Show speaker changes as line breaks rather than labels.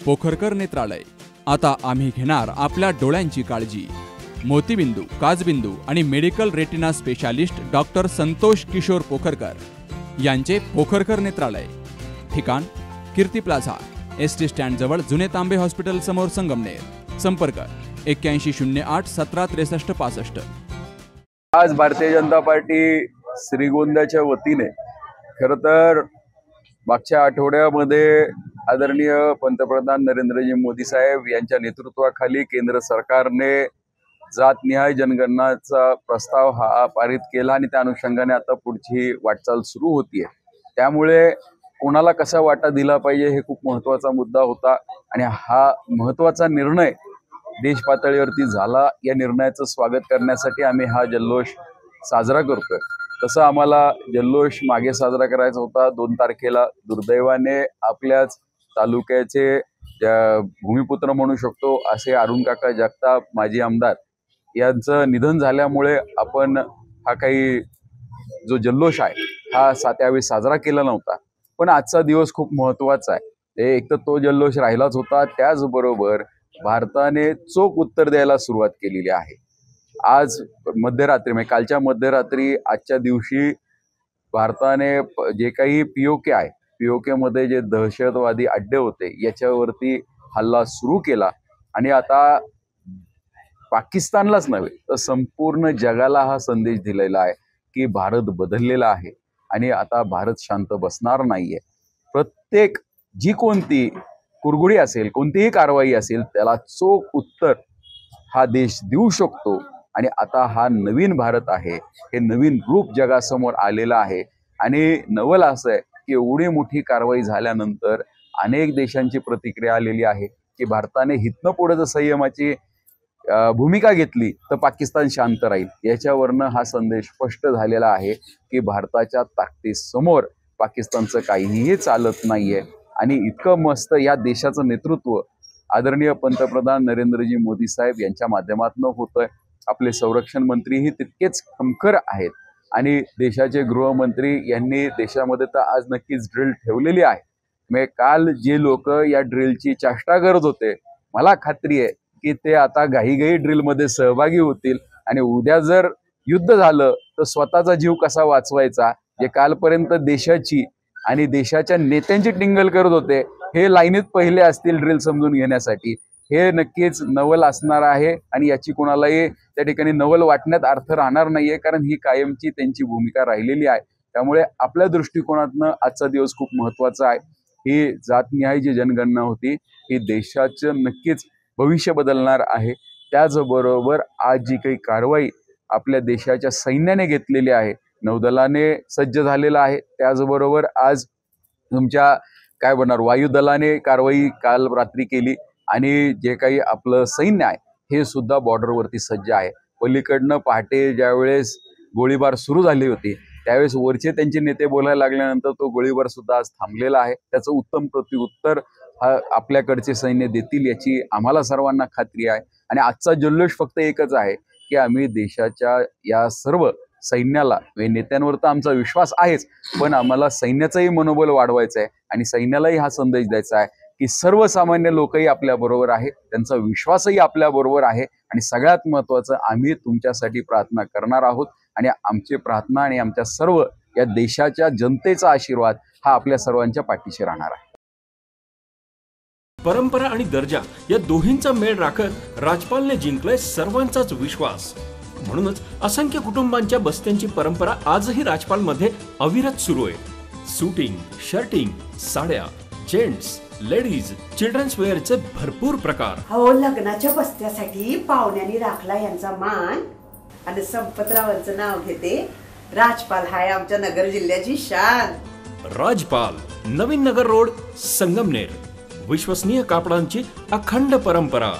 पोखरकर नेत्रालय। आता आम्ही घेणार आपल्या डोळ्यांची काळजी। मोतीबिंदू, काचबिंदू आणि medical retina specialist doctor Santosh Kishor Pokharkar यांचे पोखरकर नेत्रालय। ठिकाण कीर्ती प्लाझा, एसटी स्टँड जवळ, जुने तांबे हॉस्पिटल समोर, संगमनेर। संपर्क 8108 1763 65।
आज भारतीय जनता पार्टी श्रीगोंद्याच्या वतीने खरं तर मागच्या आठवड्यामध्ये आदरणीय पंतप्रधान नरेंद्रजी मोदी साहेब यांच्या नेतृत्वाखाली केंद्र सरकारने जातनिहाय जनगणनाचा प्रस्ताव हा पारित केला आणि त्या अनुषंगाने आता पुढची वाटचाल सुरू होतीये। त्यामुळे कोणाला कसा वाटा दिला पाहिजे हे खूप महत्त्वाचा मुद्दा होता आणि हा महत्त्वाचा निर्णय देश पातळीवरती झाला। या निर्णयाचं स्वागत करण्यासाठी आम्ही हा जल्लोष साजरा करतोय। तसं आम्हाला जल्लोष मागे साजरा करायचा होता 2 तारखेला। दुर्दैवाने आपल्याच तालुक्याचे भूमिपुत्र म्हणू शकतो असे अरुण काका जगताप माजी आमदार यांचं निधन झाल्यामुळे आपण हा काही जो जल्लोष आहे हा त्यावेळी साजरा केला नव्हता। पण आजचा दिवस खूप महत्त्वाचा आहे। एक तर तो जल्लोष राहिलाच होता, त्याचबरोबर भारताने चोख उत्तर द्यायला सुरुवात केलेली आहे। आज मध्यरात्री म्हणजे कालच्या मध्यरात्री आजच्या दिवशी भारताने जे काही पीओके आहे, पीओके मध्ये जे दहशतवादी अड्डे होते याच्यावरती हल्ला सुरू केला आणि आता पाकिस्तानलाच नव्हे तर संपूर्ण जगाला हा संदेश दिलेला आहे की भारत बदललेला आहे आणि आता भारत शांत बसणार नाहीये। प्रत्येक जी कोणती कुरघोडी असेल, कोणतीही कारवाई असेल, त्याला चोख उत्तर हा देश देऊ शकतो आणि आता हा नवीन भारत आहे, हे नवीन रूप जगासमोर आलेलं आहे। आणि नवल असं आहे की एवढी मोठी कारवाई झाल्यानंतर अनेक देशांची प्रतिक्रिया आलेली आहे की भारताने हितनं पुढे जर संयमाची भूमिका घेतली तर पाकिस्तान शांत राहील। याच्यावरनं हा संदेश स्पष्ट झालेला आहे की भारताच्या ताकदीसमोर पाकिस्तानचं काहीही चालत नाहीये। आणि इतकं मस्त या देशाचं नेतृत्व आदरणीय पंतप्रधान नरेंद्रजी मोदी साहेब यांच्या माध्यमातून होतंय। आपले संरक्षण मंत्रीही तितकेच खमखर आहेत आणि देशाचे गृहमंत्री यांनी देशामध्ये तर आज नक्कीच ड्रिल ठेवलेली आहे। म्हणजे काल जे लोक या ड्रिलची चेष्टा करत होते, मला खात्री आहे की ते आता घाईघाई ड्रिलमध्ये सहभागी होतील आणि उद्या जर युद्ध झालं तर स्वतःचा जीव कसा वाचवायचा, जे कालपर्यंत देशाची आणि देशाच्या नेत्यांची टिंगल करत होते, हे लाईनीत पहिले असतील ड्रिल समजून घेण्यासाठी। हे नक्कीच नवल असणार आहे आणि याची कोणालाही त्या ठिकाणी नवल वाटण्यात अर्थ राहणार नाहीये, कारण ही कायमची त्यांची भूमिका राहिलेली आहे। त्यामुळे आपल्या दृष्टिकोनातनं आजचा दिवस खूप महत्त्वाचा आहे। ही जातनिहाय जी जनगणना होती ही देशाचं नक्कीच भविष्य बदलणार आहे। त्याचबरोबर आज जी काही कारवाई आपल्या देशाच्या सैन्याने घेतलेली आहे, नौदलाने सज्ज झालेला आहे, त्याचबरोबर आज तुमच्या काय बनणार वायुदलाने कारवाई काल रात्री केली आणि जे काही आपलं सैन्य आहे हे सुद्धा बॉर्डरवरती सज्ज आहे। पलीकडनं पहाटे ज्यावेळेस गोळीबार सुरू झाली होती त्यावेळेस वरचे त्यांचे नेते बोलायला लागल्यानंतर तो गोळीबार सुद्धा आज थांबलेला आहे। त्याचं उत्तम प्रत्युत्तर आपल्याकडचे सैन्य देतील याची आम्हाला सर्वांना खात्री आहे। आणि आजचा जल्लोष फक्त एकच आहे की आम्ही देशाच्या या सर्व सैन्याला, नेत्यांवर तर आमचा विश्वास आहेच, पण आम्हाला सैन्याचंही मनोबल वाढवायचं आहे आणि सैन्यालाही हा संदेश द्यायचा आहे की सर्वसामान्य लोकही आपल्या बरोबर आहे, त्यांचा विश्वासही आपल्या बरोबर आहे आणि सगळ्यात महत्त्वाचं आम्ही तुमच्यासाठी प्रार्थना करणार आहोत आणि आमची प्रार्थना आणि आमच्या सर्व या देशाच्या जनतेचा आशीर्वाद हा आपल्या सर्वांच्या पाठीशी राहणार आहे।
परंपरा आणि दर्जा या दोहींचा मेळ राखत राजपालने जिंकलाय सर्वांचाच विश्वास। म्हणूनच असंख्य कुटुंबांच्या बस्त्यांची परंपरा आजही राजपालमध्ये अविरत सुरू आहे। सूटिंग, शर्टिंग, साड्या, जेंट्स, लेडीज, चिल्ड्रन्स वेअरचे भरपूर प्रकार।
हो, लग्नाच्या बस्त्यासाठी पाहुण्यांनी राखला यांचा मान आणि संपतरावांचं नाव घेते। राजपाल हाय आमच्या नगर जिल्ह्याची शान।
राजपाल, नवीन नगर रोड, संगमनेर। विश्वसनीय कापडांची अखंड परंपरा।